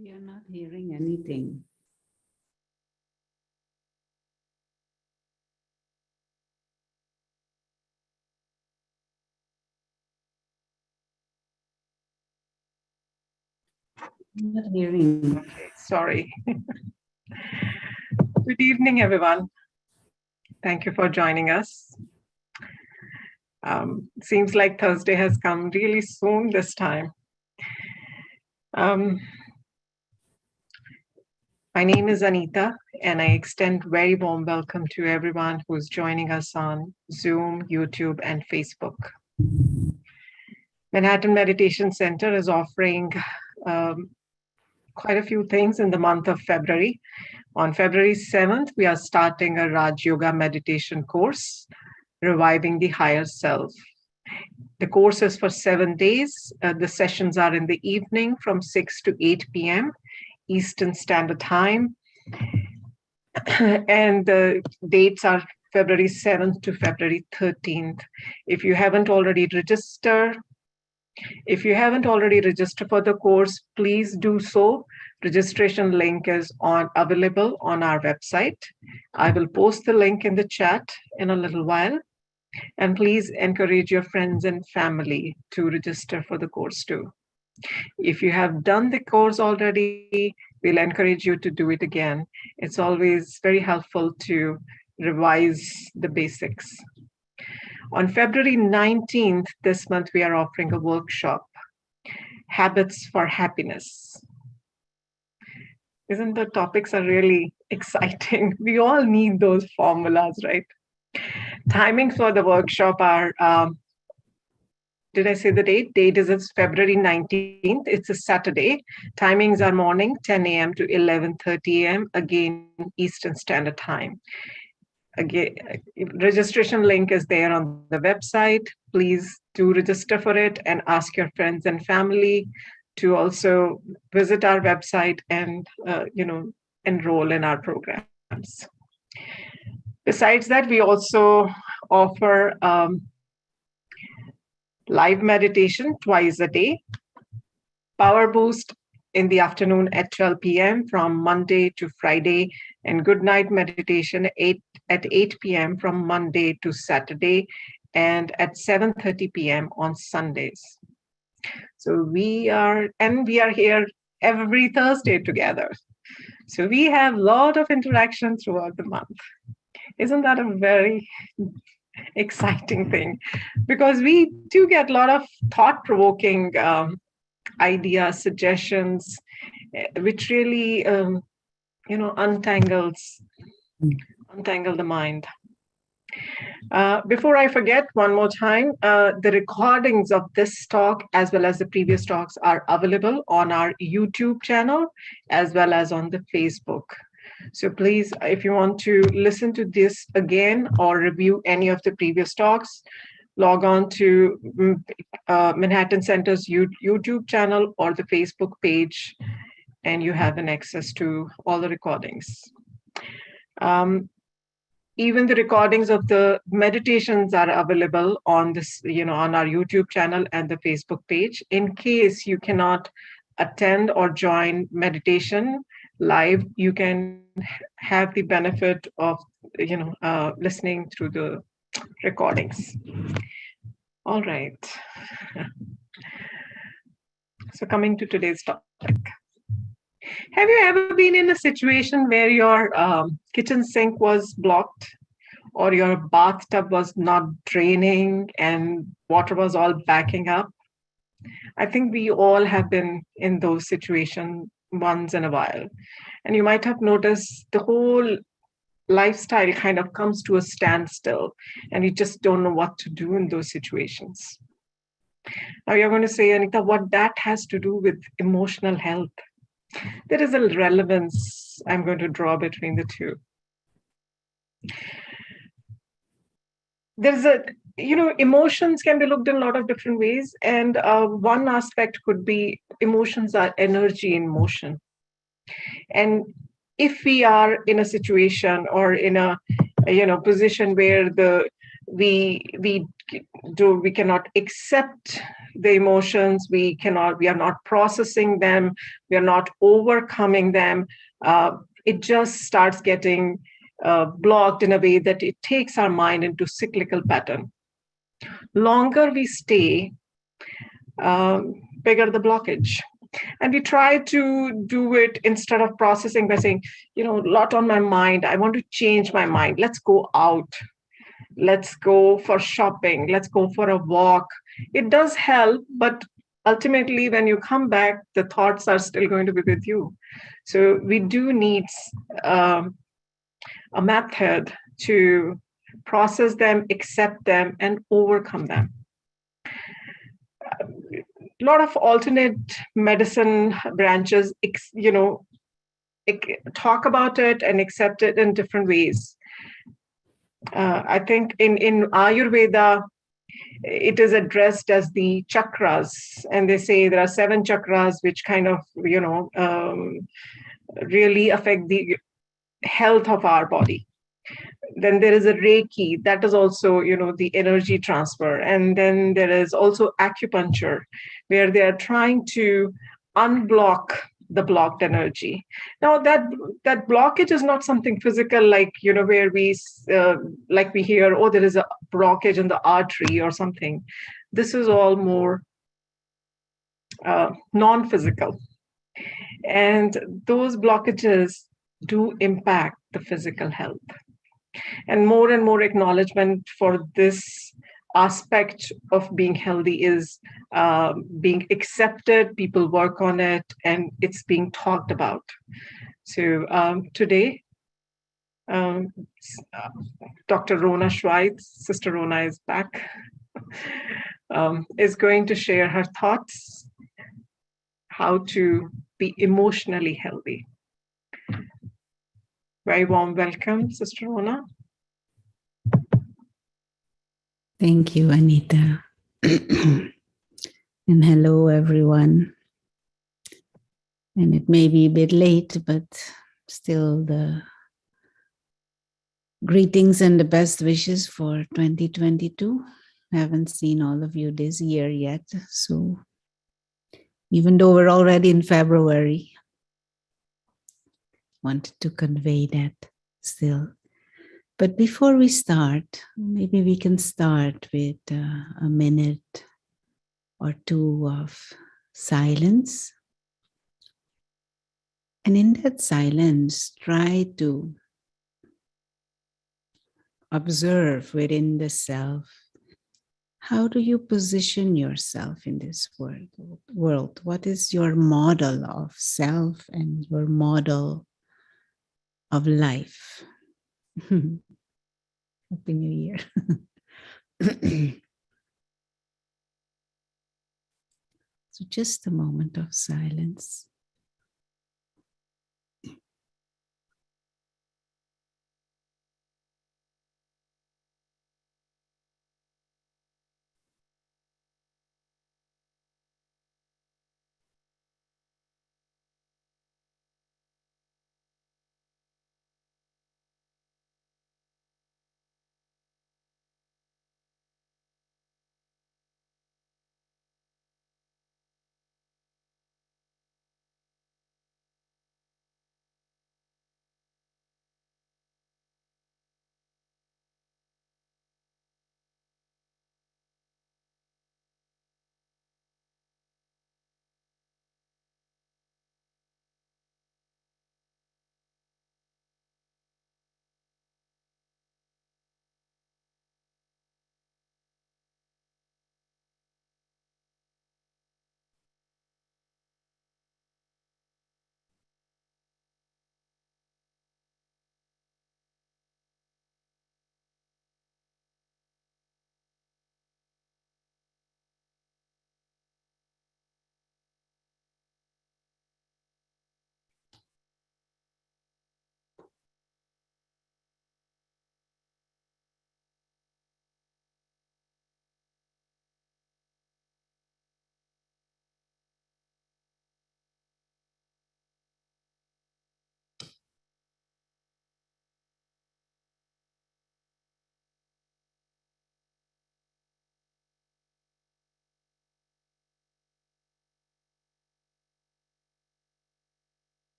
We are not hearing anything. Not hearing. Okay, sorry. Good evening, everyone. Thank you for joining us. Seems like Thursday has come really soon this time. My name is Anita, and I extend very warm welcome to everyone who's joining us on Zoom, YouTube, and Facebook. Manhattan Meditation Center is offering quite a few things in the month of February. On February 7th, we are starting a Raj Yoga meditation course, Reviving the Higher Self. The course is for 7 days. The sessions are in the evening from 6 to 8 p.m. Eastern Standard Time. And the dates are February 7th to February 13th. If you haven't already registered for the course, please do so. Registration link is available on our website. I will post the link in the chat in a little while. And please encourage your friends and family to register for the course too. If you have done the course already, we'll encourage you to do it again. It's always very helpful to revise the basics. On February 19th, this month, we are offering a workshop, Habits for Happiness. Isn't the topics are really exciting? We all need those formulas, right? Timings for the workshop are, did I say the date? Date is February 19th. It's a Saturday. Timings are morning, 10 a.m. to 11:30 a.m. Again, Eastern Standard Time. Again, registration link is there on the website. Please do register for it and ask your friends and family to also visit our website and enroll in our programs. Besides that, we also offer live meditation twice a day, Power Boost in the afternoon at 12 p.m. from Monday to Friday, and Good Night Meditation at 8 p.m. from Monday to Saturday, and at 7:30 p.m. on Sundays. So we are here every Thursday together. So we have a lot of interaction throughout the month. Isn't that a very exciting thing? Because we do get a lot of thought-provoking ideas, suggestions, which really, untangle the mind. Before I forget, one more time, the recordings of this talk as well as the previous talks are available on our YouTube channel as well as on the Facebook. So please, if you want to listen to this again or review any of the previous talks, log on to Manhattan Center's YouTube channel or the Facebook page, and you have an access to all the recordings. Even the recordings of the meditations are available on this, on our YouTube channel and the Facebook page. In case you cannot attend or join meditation live, you can have the benefit of, listening through the recordings. All right. So coming to today's topic. Have you ever been in a situation where your kitchen sink was blocked or your bathtub was not draining and water was all backing up? I think we all have been in those situations once in a while. And you might have noticed the whole lifestyle kind of comes to a standstill and you just don't know what to do in those situations. Now you're going to say, Anita, what that has to do with emotional health? There is a relevance I'm going to draw between the two. There's emotions can be looked in a lot of different ways. And one aspect could be emotions are energy in motion. And if we are in a situation or in a position where the we cannot accept the emotions. We are not processing them. We are not overcoming them. It just starts getting blocked in a way that it takes our mind into cyclical pattern. Longer we stay, bigger the blockage. And we try to do it instead of processing by saying, a lot on my mind. I want to change my mind. Let's go out. Let's go for shopping. Let's go for a walk. It does help, but ultimately, when you come back, the thoughts are still going to be with you. So we do need a method to process them, accept them, and overcome them. A lot of alternate medicine branches, talk about it and accept it in different ways. I think in Ayurveda, it is addressed as the chakras, and they say there are 7 chakras which kind of, really affect the health of our body. Then there is a Reiki, that is also, the energy transfer. And then there is also acupuncture, where they are trying to unblock the blocked energy. Now that blockage is not something physical, like, where we hear, oh, there is a blockage in the artery or something. This is all more non-physical. And those blockages do impact the physical health. And more acknowledgement for this aspect of being healthy is being accepted. People work on it, and it's being talked about. So today, Dr. Rona Schweitz, Sister Rona is back, is going to share her thoughts how to be emotionally healthy. Very warm welcome, Sister Rona. Thank you, Anita. And hello, everyone. And it may be a bit late, but still the greetings and the best wishes for 2022. I haven't seen all of you this year yet. So even though we're already in February, wanted to convey that still. But before we start, maybe we can start with a minute or two of silence. And in that silence, try to observe within the self, how do you position yourself in this world? What is your model of self and your model of life? Happy New Year. So just a moment of silence.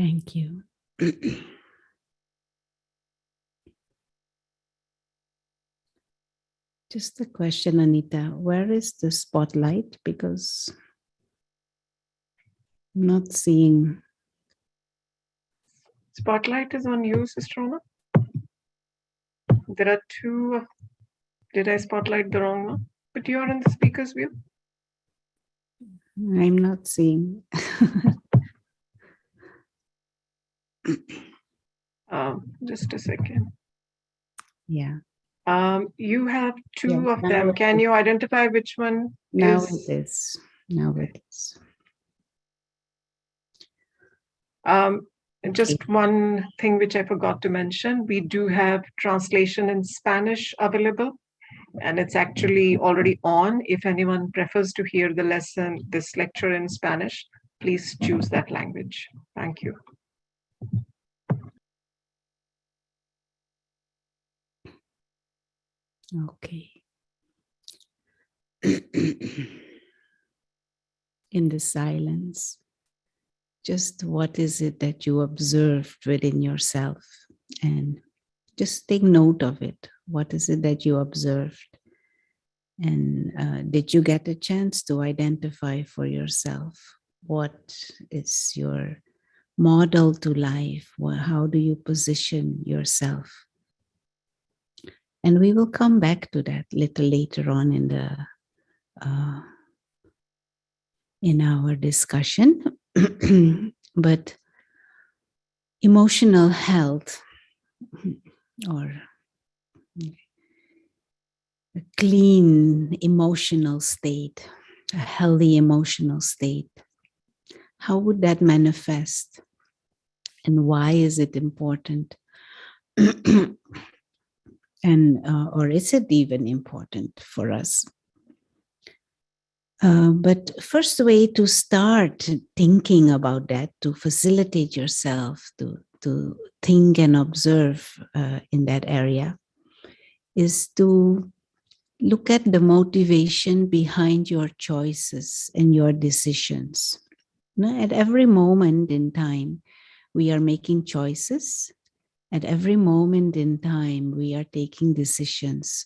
Thank you. Just a question, Anita. Where is the spotlight? Because I'm not seeing. Spotlight is on you, Sister Rona. There are two. Did I spotlight the wrong one? But you're in the speaker's view. I'm not seeing. Just a second. Yeah. You have two Yeah, of them. Can you identify which one now is? it is. Now it is. Just one thing which I forgot to mention. We do have translation in Spanish available, and it's actually already on. If anyone prefers to hear this lecture in Spanish, please choose that language. Thank you. Okay. In the silence, just what is it that you observed within yourself? And just take note of it. What is it that you observed? And did you get a chance to identify for yourself what is your model to life? How do you position yourself? And we will come back to that little later on in our discussion. But emotional health, or a clean emotional state, a healthy emotional state, how would that manifest? And why is it important? Or is it even important for us? But first way to start thinking about that, to facilitate yourself to think and observe in that area, is to look at the motivation behind your choices and your decisions. At every moment in time, we are making choices. At every moment in time, we are taking decisions.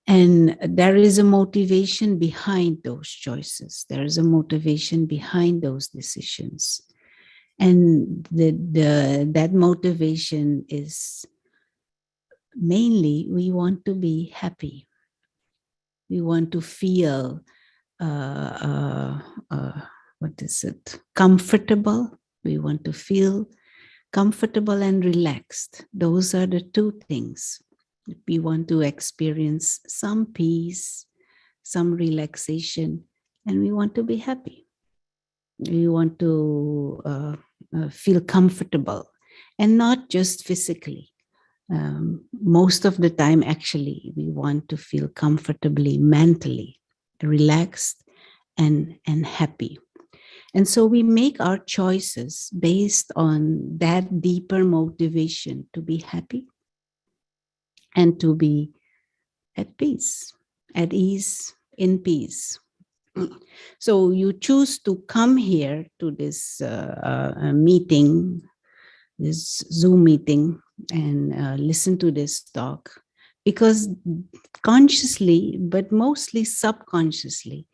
And there is a motivation behind those choices. There is a motivation behind those decisions. And that motivation is mainly we want to be happy. We want to feel, comfortable. We want to feel comfortable and relaxed. Those are the two things. We want to experience some peace, some relaxation, and we want to be happy. We want to feel comfortable, and not just physically. Most of the time, actually, we want to feel comfortably mentally, relaxed and happy. And so we make our choices based on that deeper motivation to be happy and to be at peace, at ease, in peace. So you choose to come here to this meeting, this Zoom meeting, and listen to this talk, because consciously, but mostly subconsciously,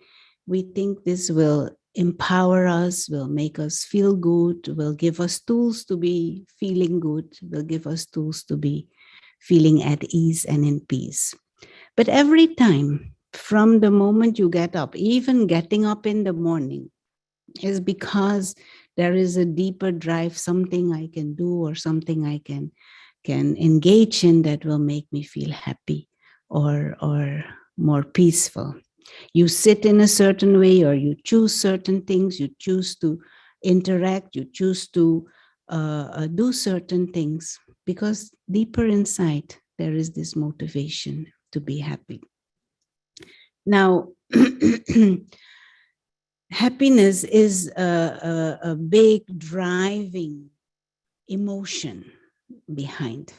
we think this will empower us, will make us feel good, will give us tools to be feeling good, will give us tools to be feeling at ease and in peace. But every time, from the moment you get up, even getting up in the morning, is because there is a deeper drive, something I can do or something I can engage in that will make me feel happy or more peaceful. You sit in a certain way, or you choose certain things, you choose to interact, you choose to do certain things, because deeper inside there is this motivation to be happy. Now, happiness is a big driving emotion behind.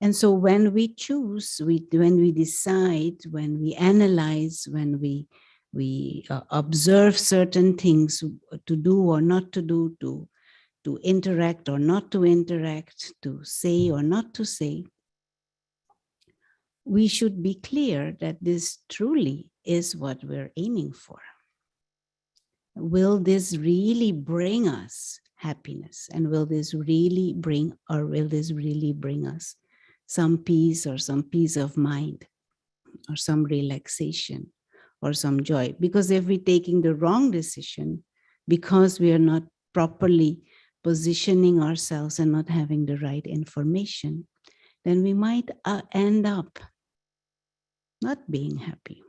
And so when we choose, when we decide, when we analyze, when we We observe certain things to do or not to do, to interact or not to interact, to say or not to say. We should be clear that this truly is what we're aiming for. Will this really bring us happiness? And will this really bring us some peace or some peace of mind or some relaxation or some joy? Because if we're taking the wrong decision, because we are not properly positioning ourselves and not having the right information, then we might end up not being happy.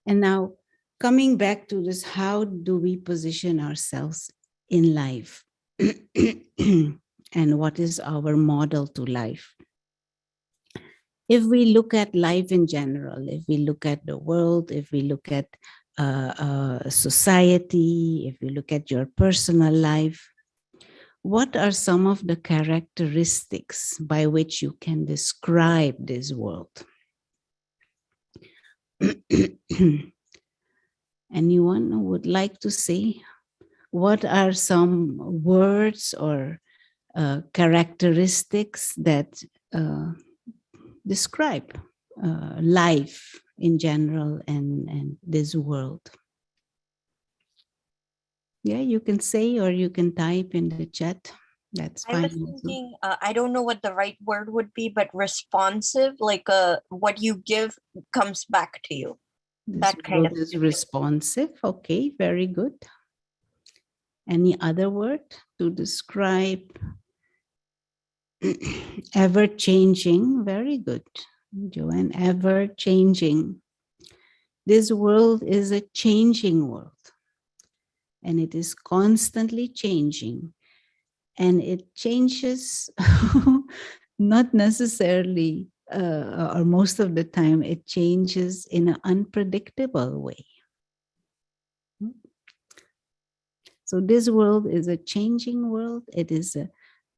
And now, coming back to this, how do we position ourselves in life? And what is our model to life? If we look at life in general, if we look at the world, if we look at society, if we look at your personal life, what are some of the characteristics by which you can describe this world? Anyone who would like to say what are some words or characteristics that describe life in general and this world? Yeah, you can say or you can type in the chat. That's fine. I was thinking, I don't know what the right word would be, but responsive, like what you give comes back to you. This world is responsive. Okay, very good. Any other word to describe? Ever changing. Very good, Joanne. Ever changing. This world is a changing world, and it is constantly changing, and it changes not necessarily, or most of the time, it changes in an unpredictable way. So this world is a changing world. It is an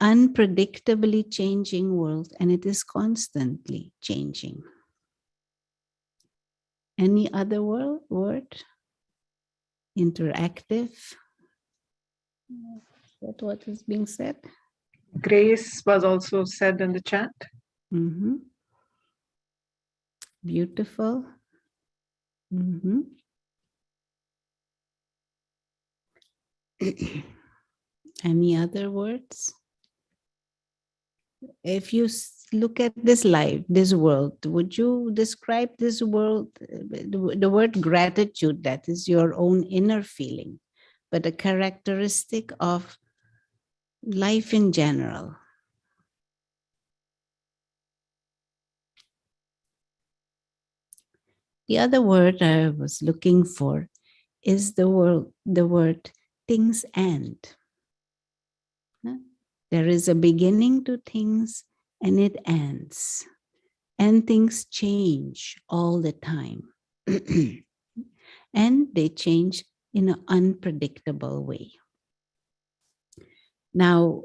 unpredictably changing world, and it is constantly changing. Any other word? Interactive. What is being said? Grace was also said in the chat. Mm-hmm. Beautiful. Mm-hmm. Any other words? If you look at this life, this world, would you describe this world? The word gratitude, that is your own inner feeling, but a characteristic of life in general. The other word I was looking for is the word things end. There is a beginning to things and it ends. And things change all the time. And they change in an unpredictable way. Now,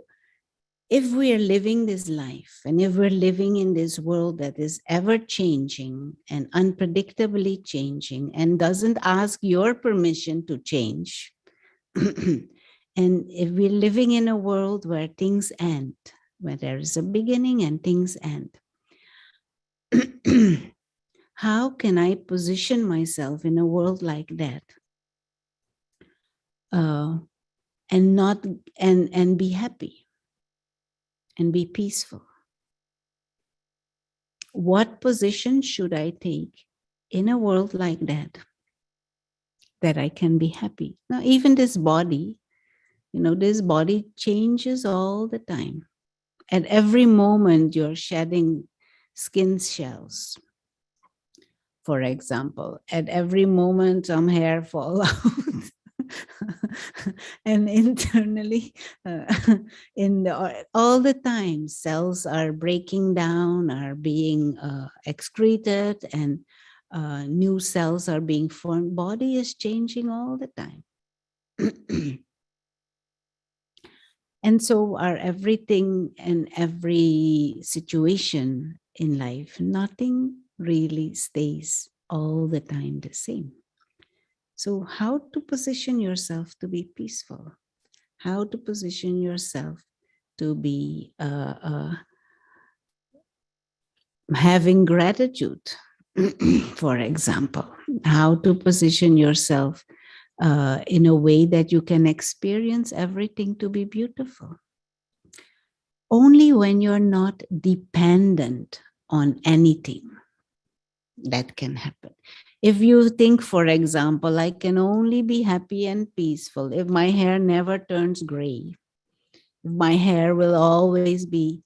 if we are living this life and if we're living in this world that is ever changing and unpredictably changing and doesn't ask your permission to change, and if we're living in a world where things end, where there is a beginning and things end, how can I position myself in a world like that and not and be happy and be peaceful? What position should I take in a world like that I can be happy? Now, even this body, this body changes all the time. At every moment, you're shedding skin cells. For example, at every moment, some hair fall out. And internally, all the time, cells are breaking down, are being excreted, and new cells are being formed. Body is changing all the time. And so are everything and every situation in life. Nothing really stays all the time the same. So how to position yourself to be peaceful? How to position yourself to be having gratitude, for example? How to position yourself in a way that you can experience everything to be beautiful? Only when you're not dependent on anything that can happen. If you think, for example, I can only be happy and peaceful if my hair never turns gray, if my hair will always be,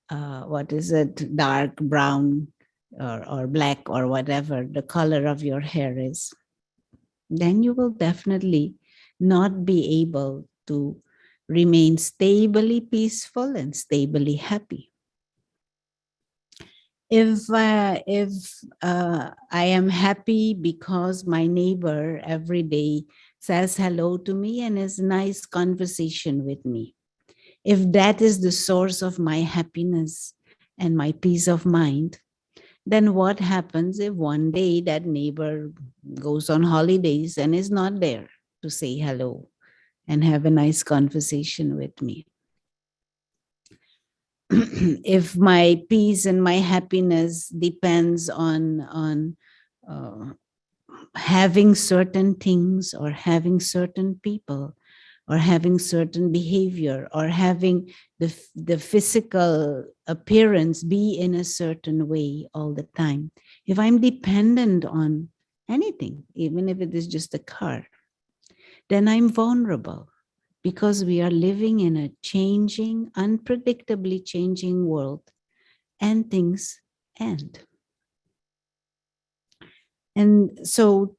what is it, dark brown or black or whatever the color of your hair is, then you will definitely not be able to remain stably peaceful and stably happy. If I am happy because my neighbor every day says hello to me and has nice conversation with me, if that is the source of my happiness and my peace of mind, then what happens if one day that neighbor goes on holidays and is not there to say hello and have a nice conversation with me? If my peace and my happiness depends on having certain things or having certain people or having certain behavior or having the physical appearance be in a certain way all the time, if I'm dependent on anything, even if it is just a car, then I'm vulnerable, because we are living in a changing, unpredictably changing world, and things end. And so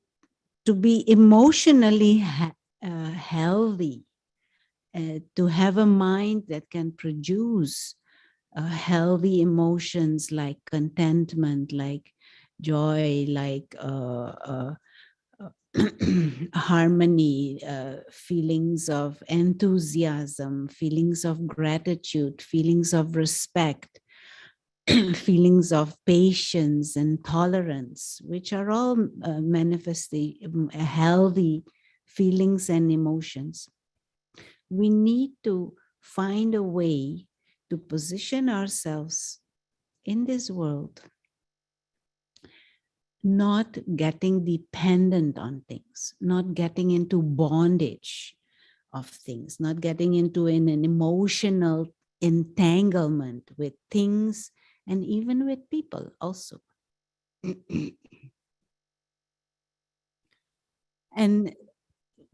to be emotionally healthy, to have a mind that can produce healthy emotions like contentment, like joy, like harmony, feelings of enthusiasm, feelings of gratitude, feelings of respect, feelings of patience and tolerance, which are all manifesting healthy feelings and emotions. We need to find a way to position ourselves in this world, not getting dependent on things, not getting into bondage of things, not getting into an emotional entanglement with things and even with people also. And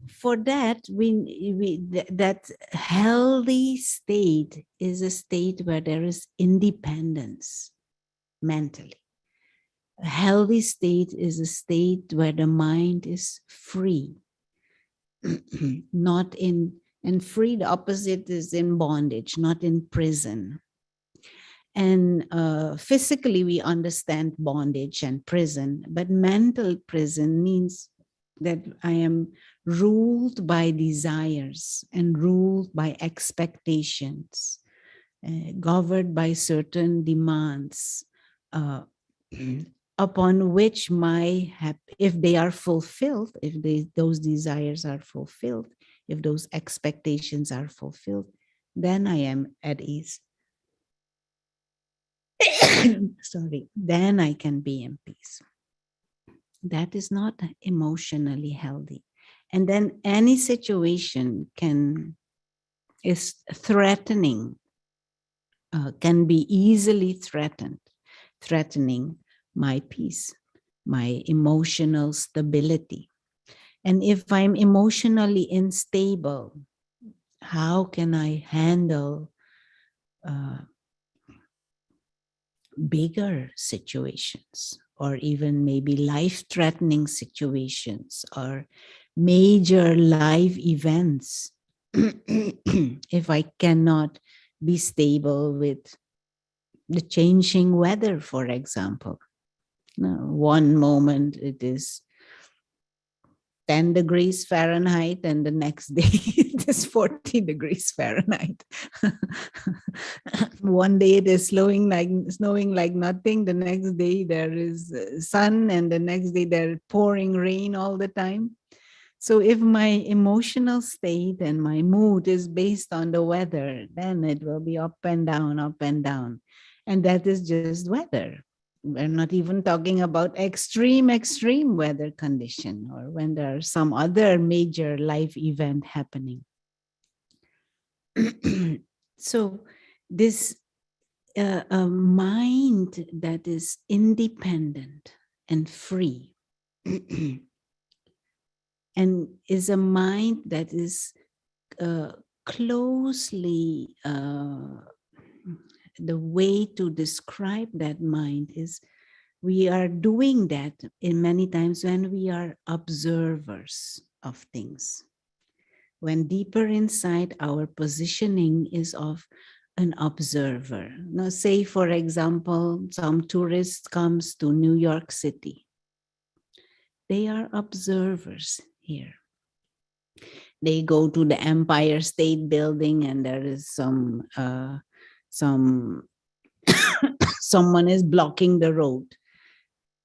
for that, that healthy state is a state where there is independence mentally. A healthy state is a state where the mind is free, not in, and free, the opposite is in bondage, not in prison. And physically, we understand bondage and prison, but mental prison means that I am ruled by desires and ruled by expectations, governed by certain demands, upon which if they are fulfilled, if those desires are fulfilled, if those expectations are fulfilled, then I am at ease. Sorry, then I can be in peace. That is not emotionally healthy. And then any situation is threatening, can be easily threatening my peace, my emotional stability. And if I'm emotionally unstable, how can I handle bigger situations, or even maybe life-threatening situations or major life events, if I cannot be stable with the changing weather, for example? Now, one moment it is 10 degrees Fahrenheit and the next day it is 40 degrees Fahrenheit. One day it is snowing like nothing. The next day there is sun, and the next day they're pouring rain all the time. So if my emotional state and my mood is based on the weather, then it will be up and down, up and down. And that is just weather. We're not even talking about extreme weather condition, or when there's some other major life event happening. So this a mind that is independent and free and is a mind that is closely, the way to describe that mind is we are doing that in many times when we are observers of things. When deeper inside, our positioning is of an observer. Now, say, for example, some tourist comes to New York City. They are observers here. They go to the Empire State Building, and there is someone is blocking the road.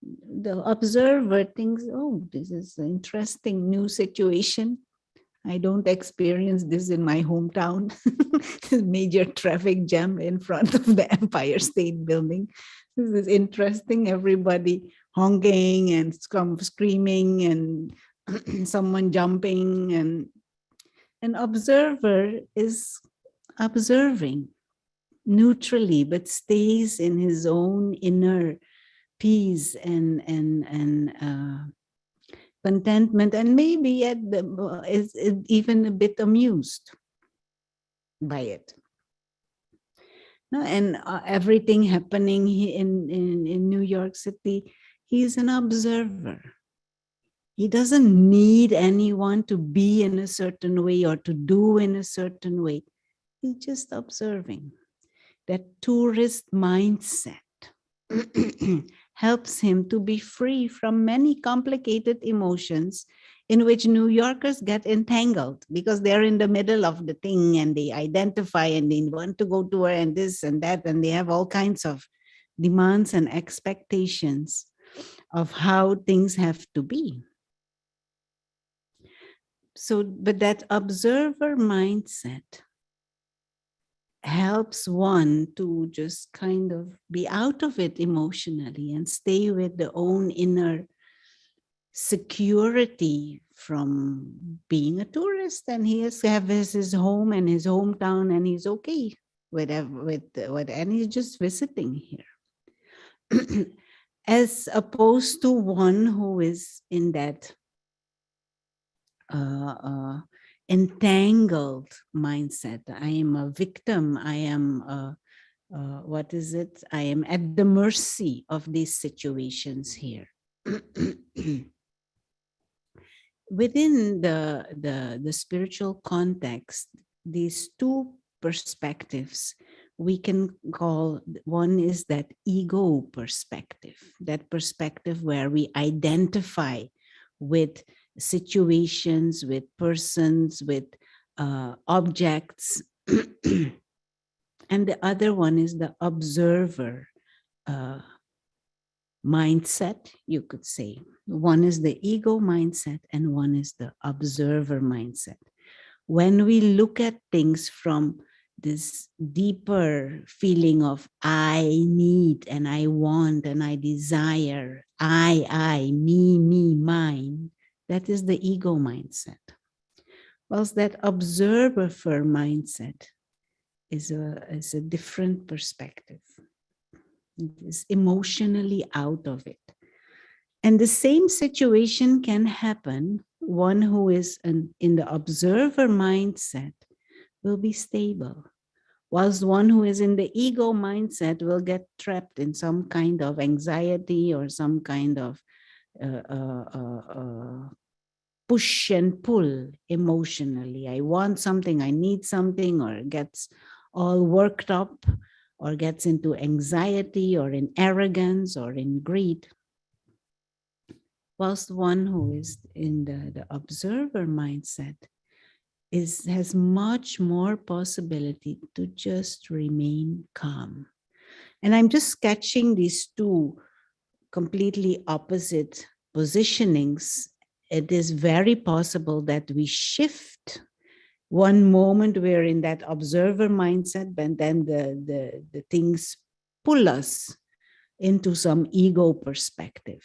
The observer thinks, oh, this is an interesting new situation. I don't experience this in my hometown. Major traffic jam in front of the Empire State Building. This is interesting. Everybody honking and screaming and someone jumping. And an observer is observing neutrally, but stays in his own inner peace and contentment, and maybe is even a bit amused by it. No, and everything happening in New York City, he's an observer. He doesn't need anyone to be in a certain way or to do in a certain way. He's just observing. That tourist mindset helps him to be free from many complicated emotions in which New Yorkers get entangled because they're in the middle of the thing and they identify and they want to go to her and this and that, and they have all kinds of demands and expectations of how things have to be. So, but that observer mindset helps one to just kind of be out of it emotionally and stay with the own inner security from being a tourist, and he has his home and his hometown, and he's okay with and he's just visiting here. As opposed to one who is in that entangled mindset. I am a victim. I am what is it? I am at the mercy of these situations here. Within the spiritual context, these two perspectives we can call, one is that ego perspective, that perspective where we identify with situations, with persons, with objects. And the other one is the observer mindset, you could say. One is the ego mindset and one is the observer mindset. When we look at things from this deeper feeling of I need and I want and I desire, I, me, mine, that is the ego mindset. Whilst that observer mindset is a different perspective. It is emotionally out of it. And the same situation can happen. One who is in the observer mindset will be stable, whilst one who is in the ego mindset will get trapped in some kind of anxiety or some kind of push and pull emotionally. I want something, I need something, or gets all worked up, or gets into anxiety or in arrogance or in greed. Whilst one who is in the observer mindset has much more possibility to just remain calm. And I'm just sketching these two completely opposite positionings. It is very possible that we shift. One moment we're in that observer mindset, but then the things pull us into some ego perspective.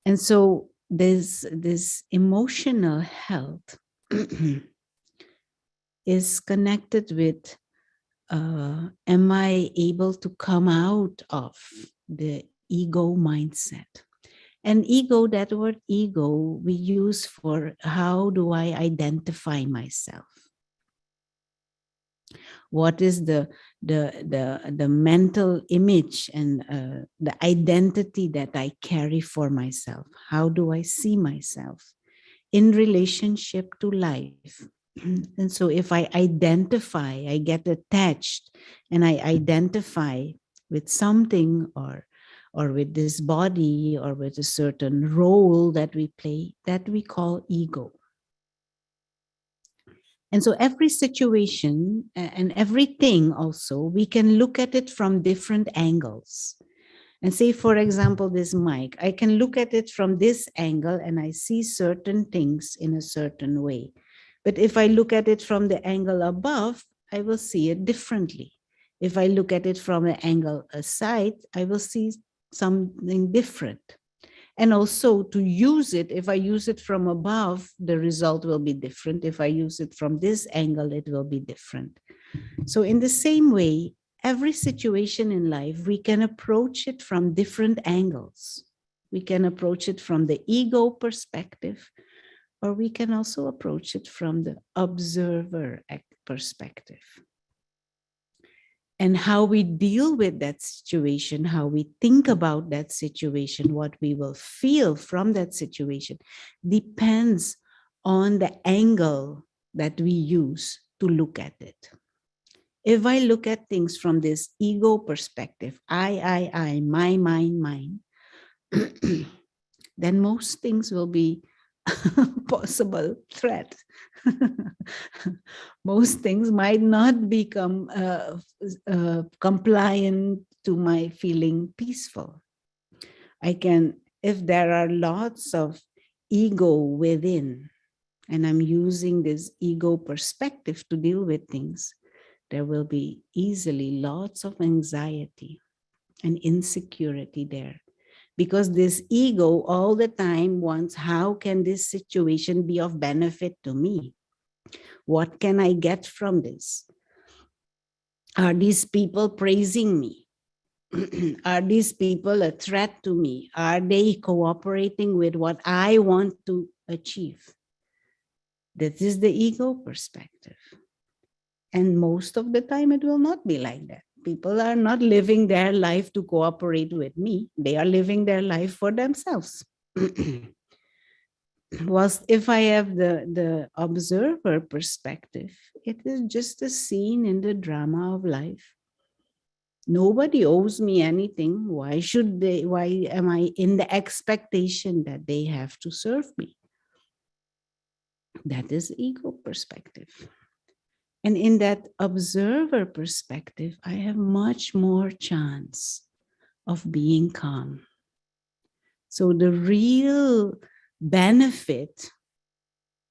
And so this emotional health is connected with, am I able to come out of the ego mindset? And ego, that word ego, we use for how do I identify myself? What is the mental image and the identity that I carry for myself? How do I see myself in relationship to life? And so if I identify, I get attached and I identify with something or with this body or with a certain role that we play, that we call ego. And so every situation and everything also, we can look at it from different angles. And say, for example, this mic, I can look at it from this angle and I see certain things in a certain way. But if I look at it from the angle above, I will see it differently. If I look at it from an angle aside, I will see something different. And also to use it, if I use it from above, the result will be different. If I use it from this angle, it will be different. So in the same way, every situation in life, we can approach it from different angles. We can approach it from the ego perspective, or we can also approach it from the observer perspective. And how we deal with that situation, how we think about that situation, what we will feel from that situation depends on the angle that we use to look at it. If I look at things from this ego perspective, I, mine, then most things will be possible threat. Most things might not become compliant to my feeling peaceful. I can, if there are lots of ego within, and I'm using this ego perspective to deal with things, there will be easily lots of anxiety and insecurity there. Because this ego all the time wants, how can this situation be of benefit to me? What can I get from this? Are these people praising me? Are these people a threat to me? Are they cooperating with what I want to achieve? That is the ego perspective. And most of the time, it will not be like that. People are not living their life to cooperate with me. They are living their life for themselves. Whilst if I have the observer perspective, it is just a scene in the drama of life. Nobody owes me anything. Why am I in the expectation that they have to serve me? That is ego perspective. And in that observer perspective, I have much more chance of being calm. So the real benefit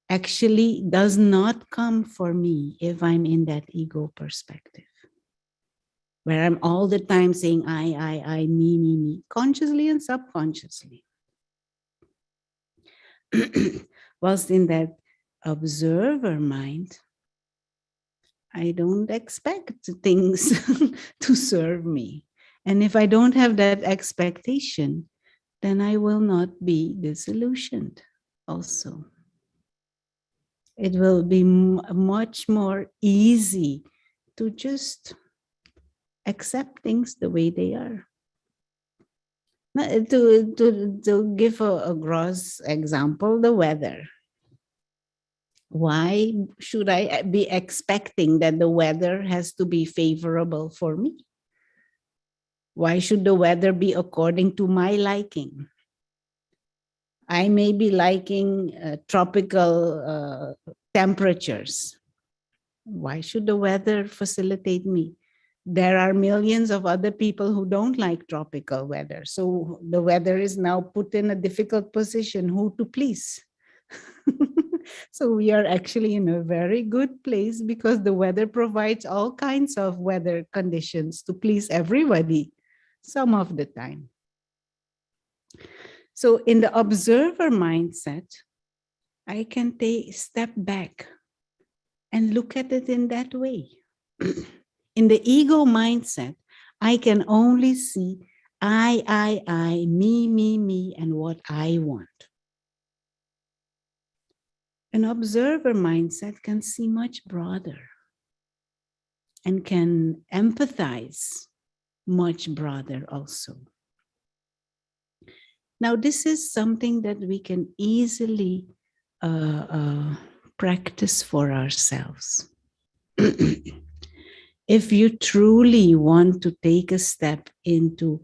actually does not come for me if I'm in that ego perspective, where I'm all the time saying I, me, consciously and subconsciously. Whilst in that observer mind, I don't expect things to serve me. And if I don't have that expectation, then I will not be disillusioned also. It will be much more easy to just accept things the way they are. To give a gross example, the weather. Why should I be expecting that the weather has to be favorable for me? Why should the weather be according to my liking? I may be liking tropical temperatures. Why should the weather facilitate me? There are millions of other people who don't like tropical weather. So the weather is now put in a difficult position, who to please. So we are actually in a very good place because the weather provides all kinds of weather conditions to please everybody some of the time. So in the observer mindset, I can step back and look at it in that way. In the ego mindset, I can only see I, me, and what I want. An observer mindset can see much broader and can empathize much broader also. Now, this is something that we can easily practice for ourselves. If you truly want to take a step into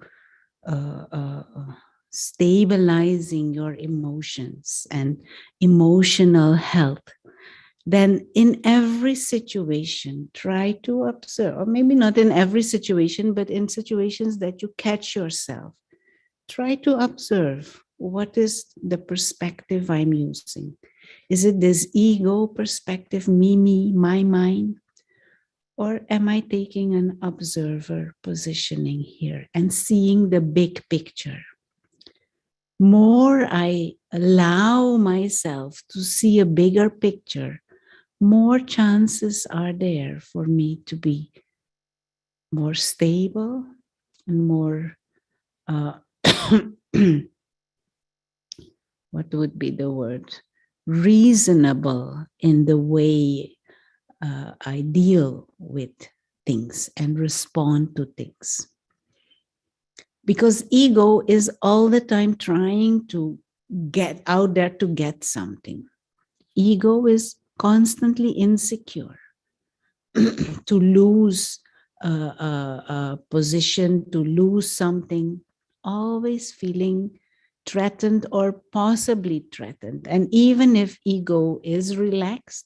stabilizing your emotions and emotional health, then in every situation, try to observe, or maybe not in every situation, but in situations that you catch yourself, try to observe what is the perspective I'm using. Is it this ego perspective, me, my, mine? Or am I taking an observer positioning here and seeing the big picture? More I allow myself to see a bigger picture, more chances are there for me to be more stable and more, what would be the word? Reasonable in the way I deal with things and respond to things. Because ego is all the time trying to get out there to get something. Ego is constantly insecure to lose a position, to lose something, always feeling threatened or possibly threatened. And even if ego is relaxed,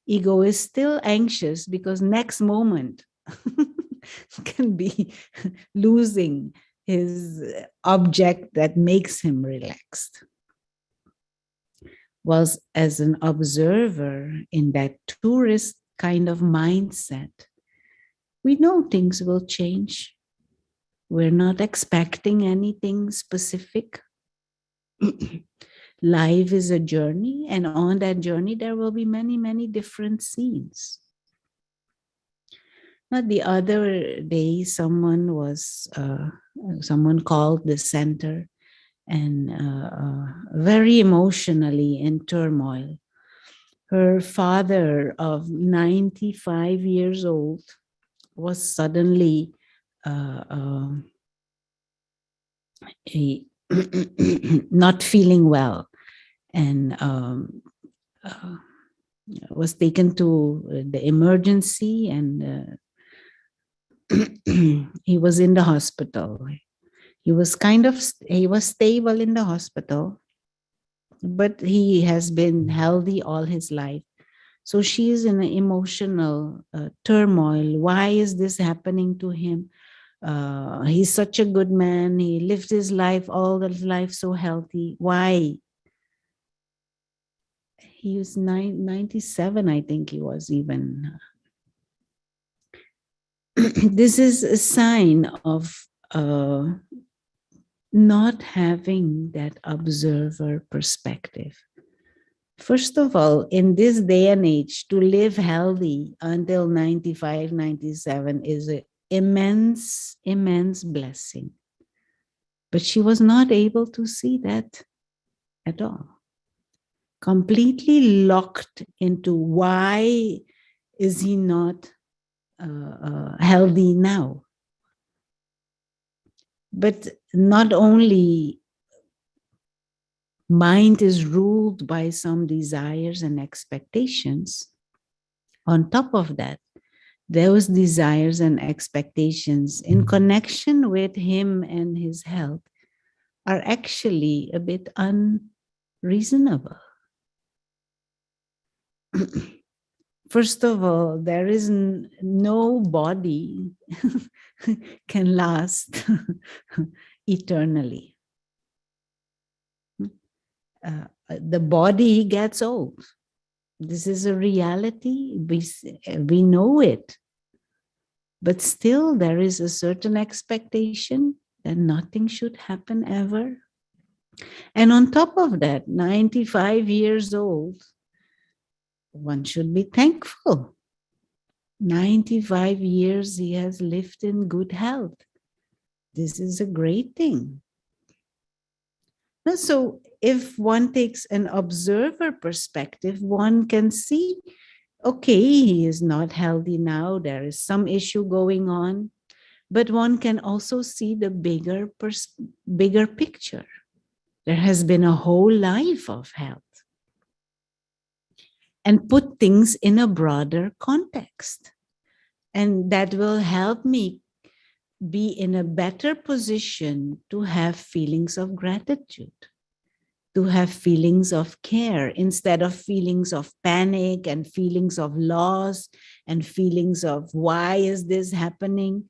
ego is still anxious because next moment can be losing his object that makes him relaxed. Whilst as an observer in that tourist kind of mindset, we know things will change. We're not expecting anything specific. Life is a journey, and on that journey, there will be many, many different scenes. Not the other day, someone called the center and very emotionally in turmoil. Her father of 95 years old was suddenly not feeling well, and was taken to the emergency, and he was in the hospital. He was stable in the hospital, but he has been healthy all his life. So she is in an emotional turmoil. Why is this happening to him? He's such a good man. He lived his life, all his life so healthy. Why? He was 97, I think he was even. This is a sign of not having that observer perspective. First of all, in this day and age, to live healthy until 95, 97 is an immense, immense blessing. But she was not able to see that at all. Completely locked into why is he not healthy now? But not only mind is ruled by some desires and expectations, on top of that, those desires and expectations in connection with him and his health are actually a bit reasonable. First of all, there is no body can last eternally. The body gets old. This is a reality. We know it. But still, there is a certain expectation that nothing should happen ever. And on top of that, 95 years old, one should be thankful. 95 years he has lived in good health. This is a great thing. So if one takes an observer perspective, one can see, okay, he is not healthy now. There is some issue going on. But one can also see the bigger picture. There has been a whole life of health. And put things in a broader context. And that will help me be in a better position to have feelings of gratitude, to have feelings of care instead of feelings of panic and feelings of loss and feelings of why is this happening?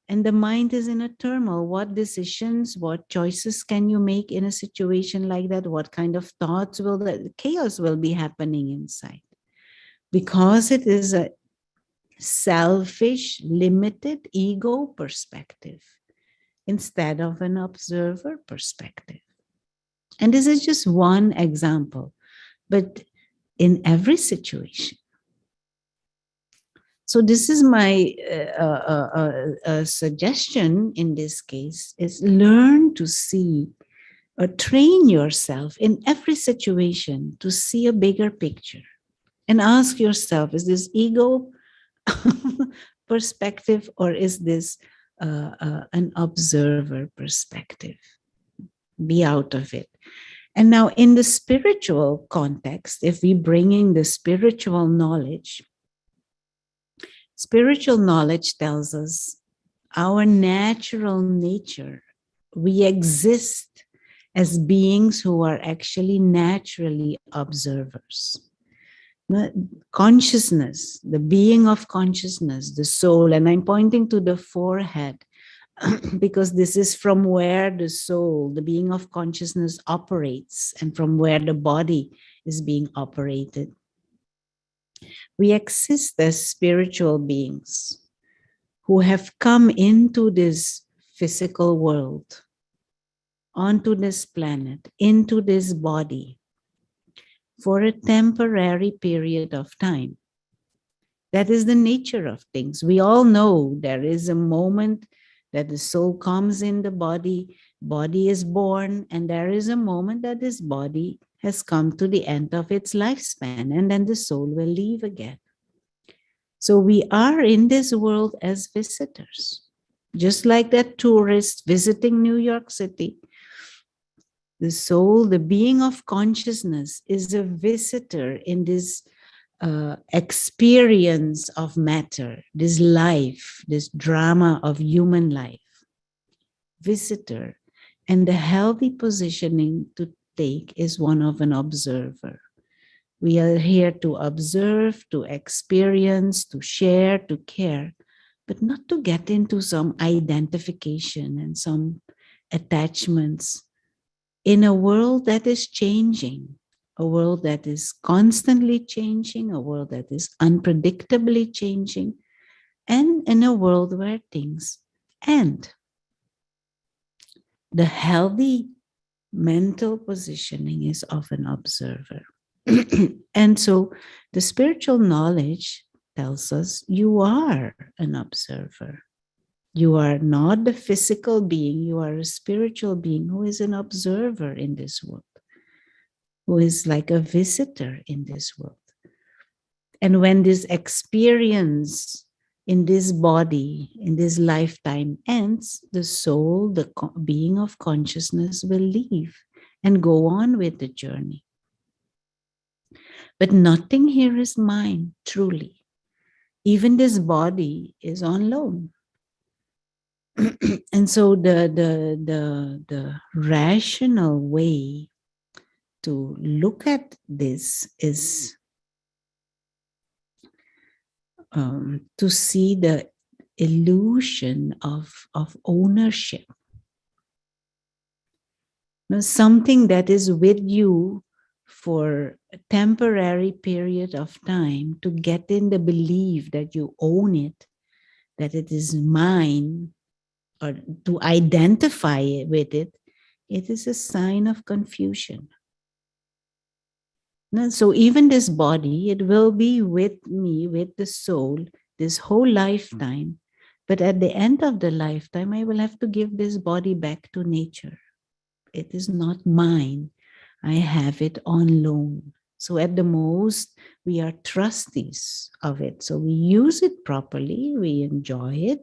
And the mind is in a turmoil. What decisions, what choices can you make in a situation like that? What kind of thoughts will the chaos will be happening inside? Because it is a selfish, limited ego perspective instead of an observer perspective. And this is just one example, but in every situation. So this is my suggestion in this case is learn to see or train yourself in every situation to see a bigger picture and ask yourself, is this ego perspective or is this an observer perspective? Be out of it. And now in the spiritual context, if we bring in the spiritual knowledge tells us our natural nature, we exist as beings who are actually naturally observers. Consciousness, the being of consciousness, the soul, and I'm pointing to the forehead because this is from where the soul, the being of consciousness operates and from where the body is being operated. We exist as spiritual beings who have come into this physical world, onto this planet, into this body for a temporary period of time. That is the nature of things. We all know there is a moment that the soul comes in the body is born, and there is a moment that this body has come to the end of its lifespan, and then the soul will leave again. So we are in this world as visitors, just like that tourist visiting New York City. The soul, the being of consciousness, is a visitor in this experience of matter, this life, this drama of human life. Visitor. And the healthy positioning to take is one of an observer. We are here to observe, to experience, to share, to care, but not to get into some identification and some attachments in a world that is changing, a world that is constantly changing, a world that is unpredictably changing, and in a world where things end. The healthy mental positioning is of an observer. And so the spiritual knowledge tells us you are an observer. You are not the physical being, you are a spiritual being who is an observer in this world, who is like a visitor in this world. And when this experience in this body, in this lifetime ends, the soul, the being of consciousness will leave and go on with the journey. But nothing here is mine, truly. Even this body is on loan. And so the rational way to look at this is to see the illusion of ownership. Now, something that is with you for a temporary period of time to get in the belief that you own it, that it is mine, or to identify with it, it is a sign of confusion. Now, so even this body, it will be with me, with the soul, this whole lifetime. But at the end of the lifetime, I will have to give this body back to nature. It is not mine. I have it on loan. So at the most, we are trustees of it. So we use it properly, we enjoy it,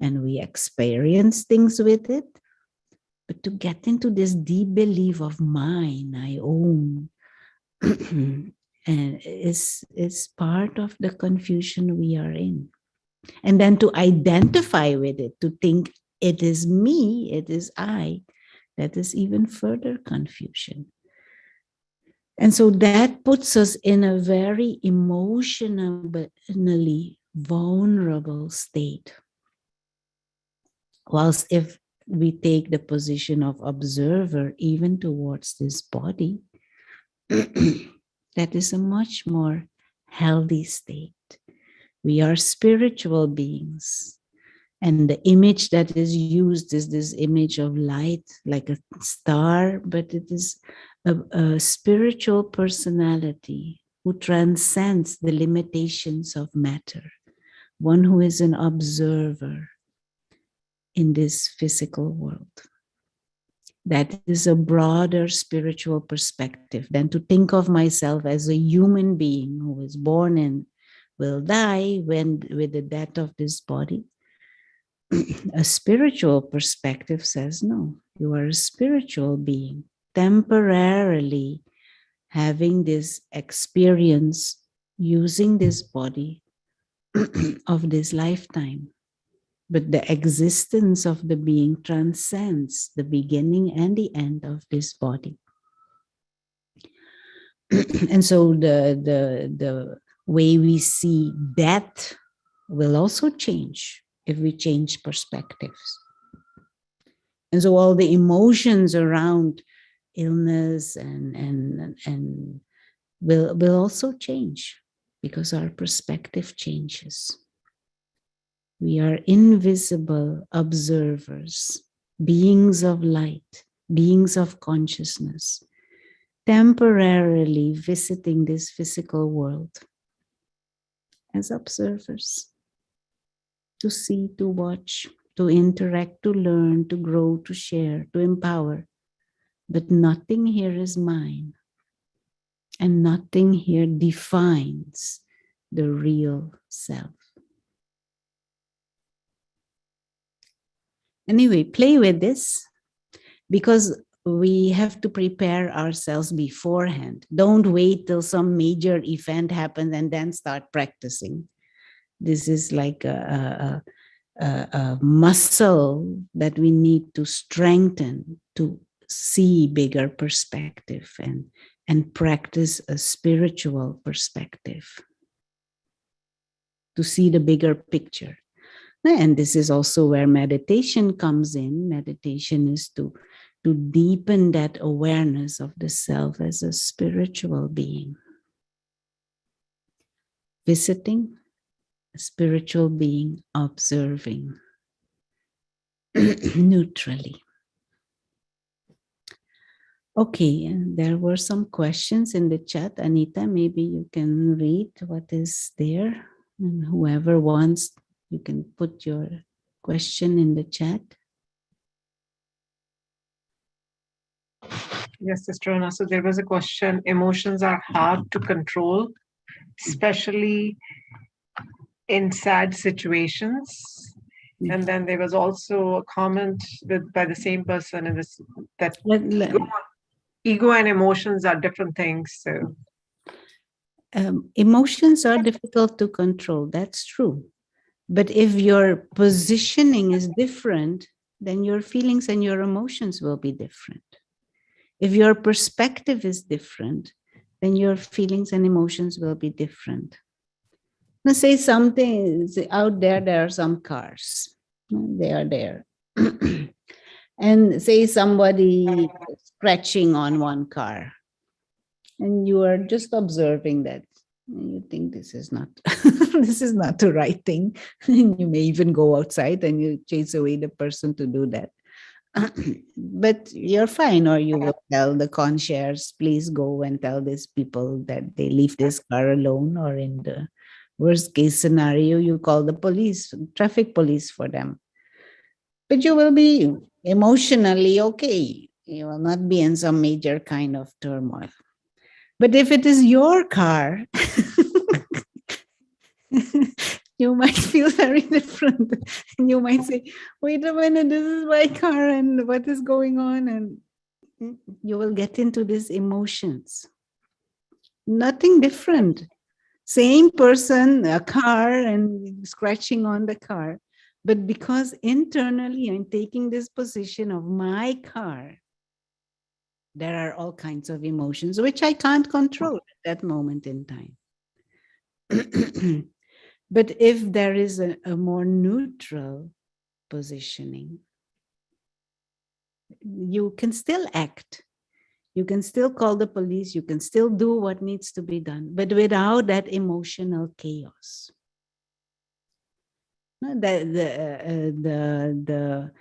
and we experience things with it. But to get into this deep belief of mine, I own, and is part of the confusion we are in. And then to identify with it, to think it is me, it is I, that is even further confusion. And so that puts us in a very emotionally vulnerable state. Whilst if we take the position of observer even towards this body, that is a much more healthy state. We are spiritual beings. And the image that is used is this image of light, like a star, but it is a spiritual personality who transcends the limitations of matter, one who is an observer in this physical world. That is a broader spiritual perspective than to think of myself as a human being who is born and will die with the death of this body. A spiritual perspective says, no, you are a spiritual being, temporarily having this experience using this body of this lifetime. But the existence of the being transcends the beginning and the end of this body. And so the way we see death will also change if we change perspectives. And so all the emotions around illness and will also change because our perspective changes. We are invisible observers, beings of light, beings of consciousness, temporarily visiting this physical world as observers, to see, to watch, to interact, to learn, to grow, to share, to empower. But nothing here is mine, and nothing here defines the real self. Anyway, play with this, because we have to prepare ourselves beforehand. Don't wait till some major event happens and then start practicing. This is like a muscle that we need to strengthen to see bigger perspective and practice a spiritual perspective, to see the bigger picture. And this is also where meditation comes in. Meditation is to deepen that awareness of the self as a spiritual being, visiting a spiritual being, observing neutrally. Okay, and there were some questions in the chat. Anita, maybe you can read what is there, and whoever wants, you can put your question in the chat. Yes, Sister Rona. So there was a question. Emotions are hard to control, especially in sad situations. And then there was also a comment by the same person in this, that ego and emotions are different things. So emotions are difficult to control. That's true. But if your positioning is different, then your feelings and your emotions will be different. If your perspective is different, then your feelings and emotions will be different. Now, say something is out there, there are some cars. They are there. And say somebody scratching on one car, and you are just observing that. And you think this is not this is not the right thing. And you may even go outside and you chase away the person to do that. But you're fine, or you will tell the concierge, please go and tell these people that they leave this car alone, or in the worst case scenario, you call the police, traffic police for them. But you will be emotionally okay. You will not be in some major kind of turmoil. But if it is your car, you might feel very different. And you might say, wait a minute, this is my car, and what is going on? And you will get into these emotions. Nothing different. Same person, a car, and scratching on the car. But because internally I'm taking this position of my car, there are all kinds of emotions which I can't control at that moment in time. But if there is a more neutral positioning, you can still act. You can still call the police. You can still do what needs to be done, but without that emotional chaos. The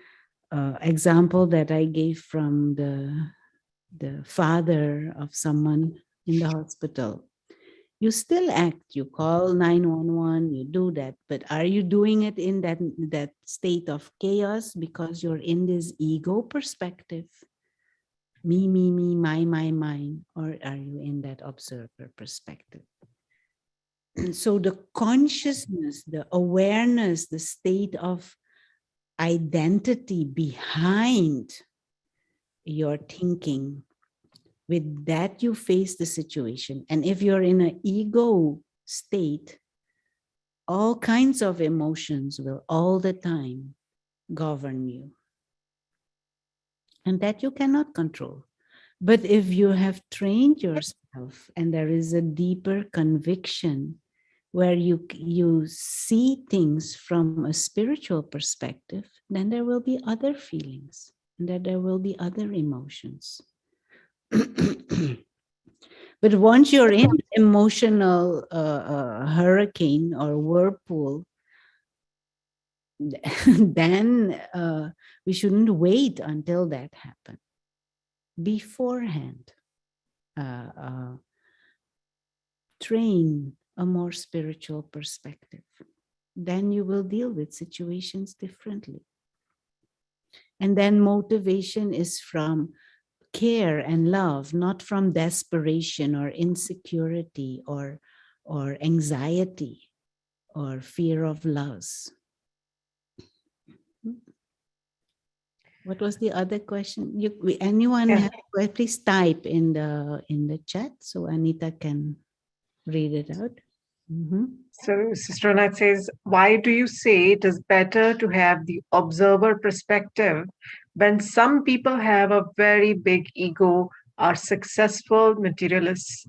example that I gave from the father of someone in the hospital. You still act, you call 911, you do that, but are you doing it in that state of chaos because you're in this ego perspective? Me, my, mine, or are you in that observer perspective? And so the consciousness, the awareness, the state of identity behind your thinking, with that you face the situation. And if you're in an ego state, all kinds of emotions will all the time govern you. And that you cannot control. But if you have trained yourself and there is a deeper conviction where you see things from a spiritual perspective, then there will be other feelings, and that there will be other emotions. But once you're in emotional hurricane or whirlpool, then we shouldn't wait until that happens. Beforehand, train a more spiritual perspective. Then you will deal with situations differently. And then motivation is from care and love, not from desperation or insecurity or anxiety or fear of loss. What was the other question? Anyone have, please type in the chat so Anita can read it out. Mm-hmm. So Sister Rona says, why do you say it is better to have the observer perspective when some people have a very big ego, are successful materialists?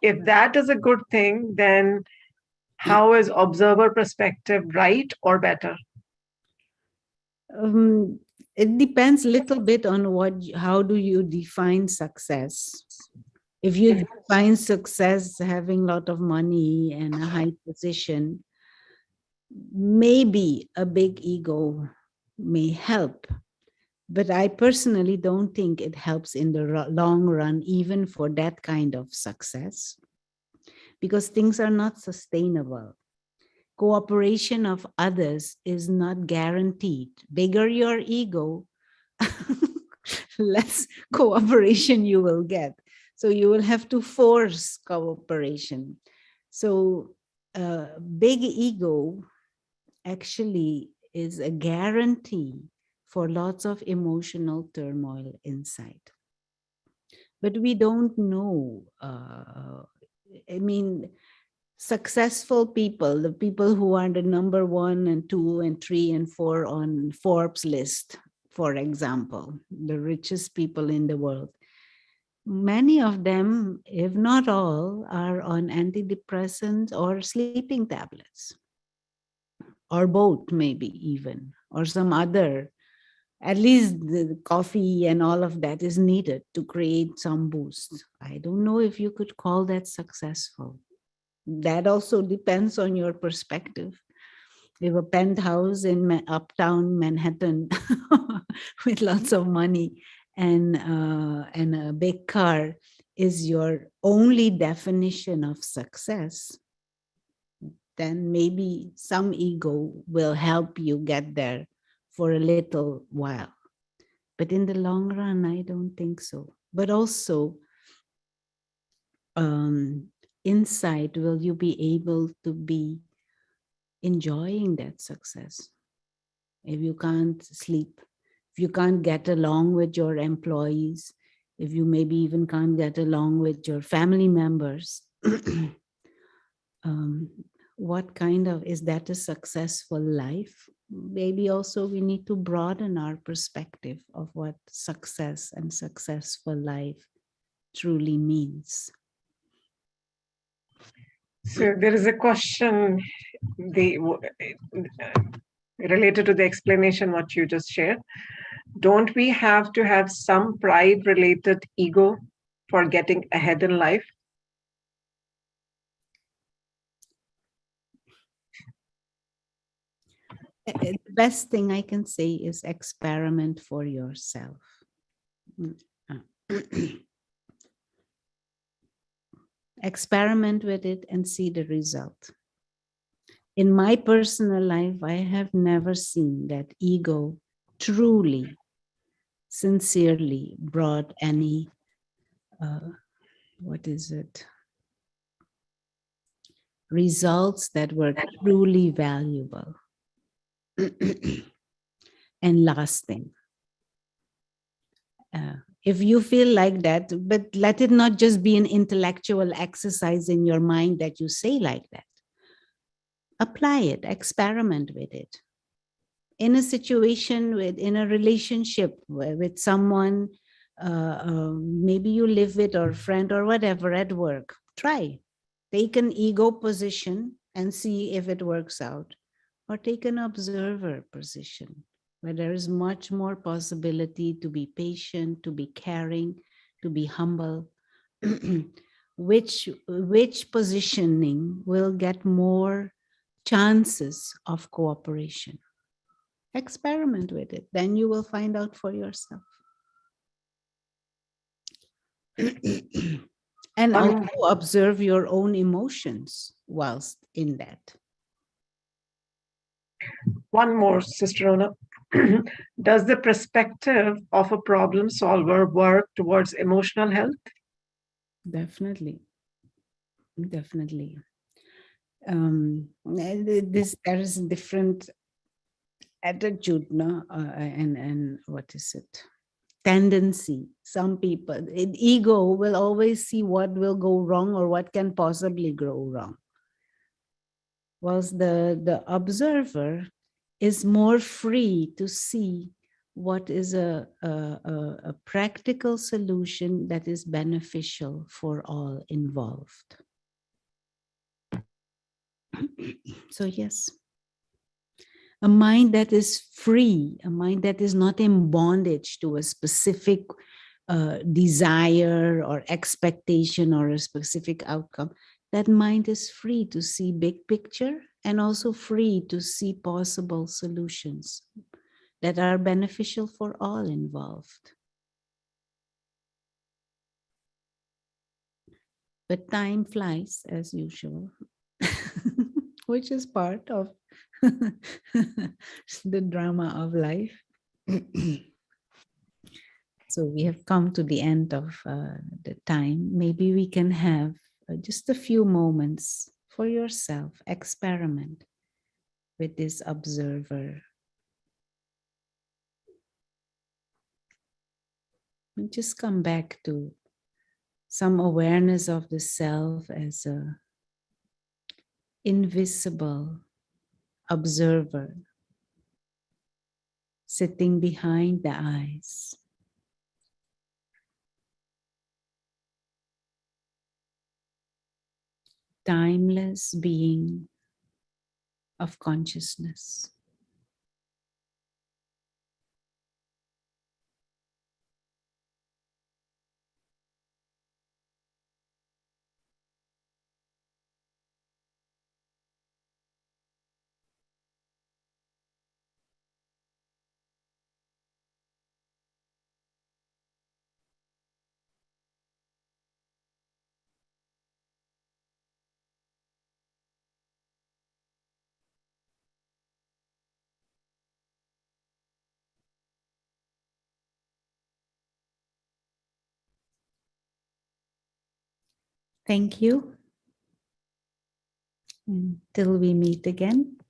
If that is a good thing, then how is observer perspective right or better? It depends a little bit on how do you define success. If you define success having a lot of money and a high position, maybe a big ego may help. But I personally don't think it helps in the long run, even for that kind of success, because things are not sustainable. Cooperation of others is not guaranteed. Bigger your ego, less cooperation you will get. So you will have to force cooperation. So big ego actually is a guarantee for lots of emotional turmoil inside. But we don't know. I mean, successful people, the people who are the number 1 and 2 and 3 and 4 on Forbes list, for example, the richest people in the world, Many of them, if not all, are on antidepressants or sleeping tablets, or both, maybe even, or some other. At least the coffee and all of that is needed to create some boost. I don't know if you could call that successful. That also depends on your perspective. If a penthouse in uptown Manhattan with lots of money and a big car is your only definition of success, then maybe some ego will help you get there for a little while. But in the long run, I don't think so. But also, um, inside, will you be able to be enjoying that success? If you can't sleep, if you can't get along with your employees, if you maybe even can't get along with your family members, um, what kind of, is that a successful life? Maybe also we need to broaden our perspective of what success and successful life truly means. So there is a question related to the explanation what you just shared. Don't we have to have some pride related ego for getting ahead in life? The best thing I can say is experiment for yourself. Experiment with it and see the result. In my personal life, I have never seen that ego truly, sincerely brought any, what is it, results that were truly valuable and lasting. If you feel like that, but let it not just be an intellectual exercise in your mind that you say like that. Apply it, experiment with it. In a situation, in a relationship with someone, maybe you live with or friend or whatever at work, try. Take an ego position and see if it works out, or take an observer position where there is much more possibility to be patient, to be caring, to be humble. which positioning will get more chances of cooperation? Experiment with it, then you will find out for yourself. And also observe your own emotions whilst in that. One more, Sister Rona. Does the perspective of a problem solver work towards emotional health? Definitely. Definitely. There is a different attitude, no? And what is it? Tendency. Some people, ego will always see what will go wrong or what can possibly go wrong. Whilst the observer is more free to see what is a practical solution that is beneficial for all involved. So yes, a mind that is free, a mind that is not in bondage to a specific desire or expectation or a specific outcome, that mind is free to see big picture and also free to see possible solutions that are beneficial for all involved. But time flies as usual, which is part of the drama of life. So we have come to the end of the time. Maybe we can have just a few moments for yourself. Experiment with this observer. And just come back to some awareness of the self as a invisible observer sitting behind the eyes. timeless being of consciousness. Thank you. Until we meet again.